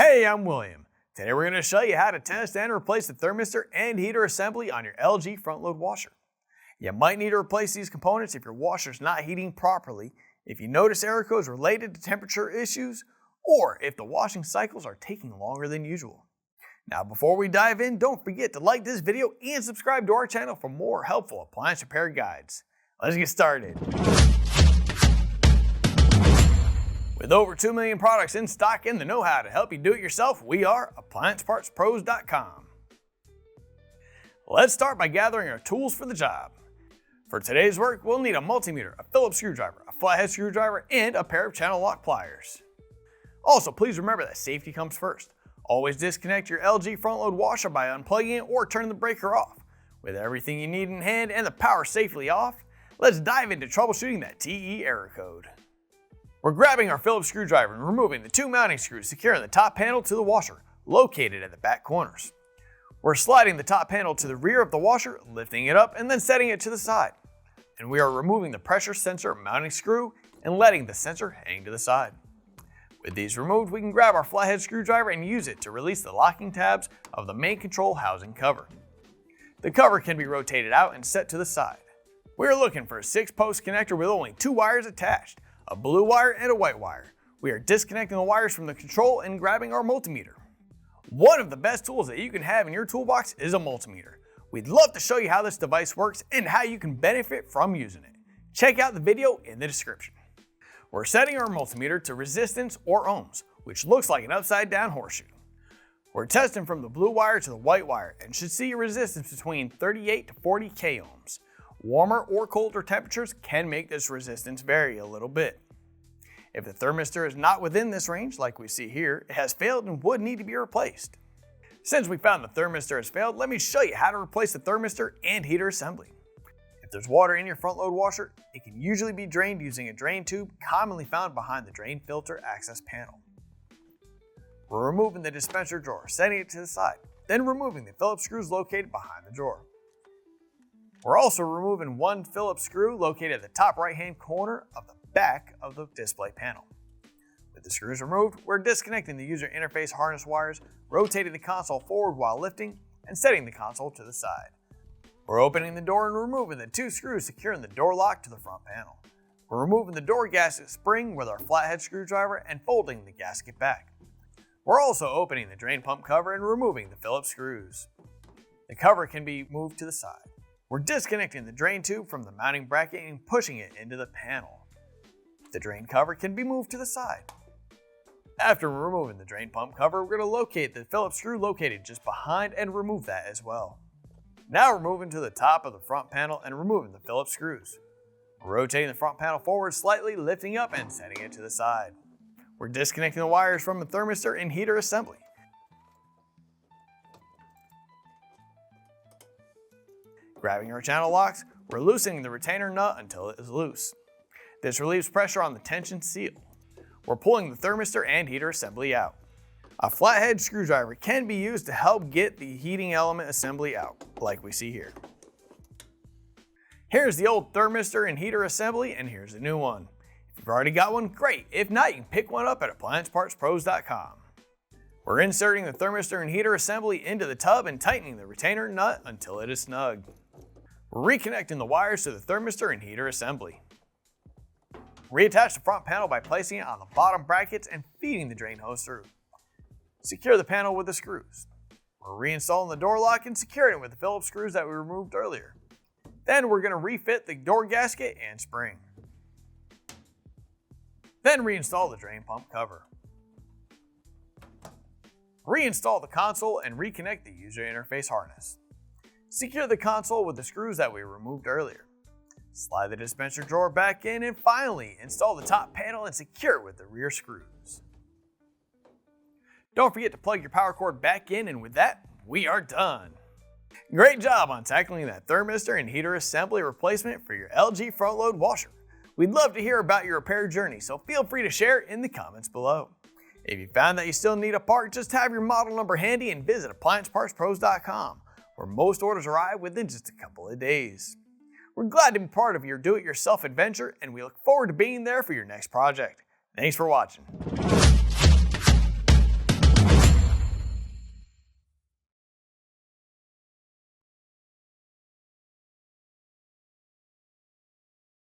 Hey, I'm William. Today we're going to show you how to test and replace the thermistor and heater assembly on your LG front load washer. You might need to replace these components if your washer is not heating properly, if you notice error codes related to temperature issues, or if the washing cycles are taking longer than usual. Now before we dive in, don't forget to like this video and subscribe to our channel for more helpful appliance repair guides. Let's get started. With over 2 million products in stock and the know-how to help you do it yourself, we are AppliancePartsPros.com. Let's start by gathering our tools for the job. For today's work, we'll need a multimeter, a Phillips screwdriver, a flathead screwdriver, and a pair of channel lock pliers. Also, please remember that safety comes first. Always disconnect your LG front load washer by unplugging it or turning the breaker off. With everything you need in hand and the power safely off, let's dive into troubleshooting that TE error code. We're grabbing our Phillips screwdriver and removing the 2 mounting screws securing the top panel to the washer, located at the back corners. We're sliding the top panel to the rear of the washer, lifting it up and then setting it to the side. And we are removing the pressure sensor mounting screw and letting the sensor hang to the side. With these removed, we can grab our flathead screwdriver and use it to release the locking tabs of the main control housing cover. The cover can be rotated out and set to the side. We are looking for a 6-post connector with only 2 wires attached, a blue wire and a white wire. We are disconnecting the wires from the control and grabbing our multimeter. One of the best tools that you can have in your toolbox is a multimeter. We'd love to show you how this device works and how you can benefit from using it. Check out the video in the description. We're setting our multimeter to resistance or ohms, which looks like an upside down horseshoe. We're testing from the blue wire to the white wire and should see a resistance between 38 to 40 k ohms. Warmer or colder temperatures can make this resistance vary a little bit. If the thermistor is not within this range, like we see here, it has failed and would need to be replaced. Since we found the thermistor has failed, let me show you how to replace the thermistor and heater assembly. If there's water in your front load washer, it can usually be drained using a drain tube commonly found behind the drain filter access panel. We're removing the dispenser drawer, setting it to the side, then removing the Phillips screws located behind the drawer. We're also removing one Phillips screw located at the top right-hand corner of the back of the display panel. With the screws removed, we're disconnecting the user interface harness wires, rotating the console forward while lifting, and setting the console to the side. We're opening the door and removing the 2 screws securing the door lock to the front panel. We're removing the door gasket spring with our flathead screwdriver and folding the gasket back. We're also opening the drain pump cover and removing the Phillips screws. The cover can be moved to the side. We're disconnecting the drain tube from the mounting bracket and pushing it into the panel. The drain cover can be moved to the side. After removing the drain pump cover, we're going to locate the Phillips screw located just behind and remove that as well. Now we're moving to the top of the front panel and removing the Phillips screws. We're rotating the front panel forward slightly, lifting up and setting it to the side. We're disconnecting the wires from the thermistor and heater assembly. Grabbing our channel locks, we're loosening the retainer nut until it is loose. This relieves pressure on the tension seal. We're pulling the thermistor and heater assembly out. A flathead screwdriver can be used to help get the heating element assembly out, like we see here. Here's the old thermistor and heater assembly, and here's the new one. If you've already got one, great. If not, you can pick one up at AppliancePartsPros.com. We're inserting the thermistor and heater assembly into the tub and tightening the retainer nut until it is snug. We're reconnecting the wires to the thermistor and heater assembly. Reattach the front panel by placing it on the bottom brackets and feeding the drain hose through. Secure the panel with the screws. We're reinstalling the door lock and securing it with the Phillips screws that we removed earlier. Then we're going to refit the door gasket and spring. Then reinstall the drain pump cover. Reinstall the console and reconnect the user interface harness. Secure the console with the screws that we removed earlier. Slide the dispenser drawer back in and finally install the top panel and secure it with the rear screws. Don't forget to plug your power cord back in, and with that, we are done. Great job on tackling that thermistor and heater assembly replacement for your LG front load washer. We'd love to hear about your repair journey, so feel free to share it in the comments below. If you found that you still need a part, just have your model number handy and visit AppliancePartsPros.com, where most orders arrive within just a couple of days. We're glad to be part of your do-it-yourself adventure, and we look forward to being there for your next project. Thanks for watching.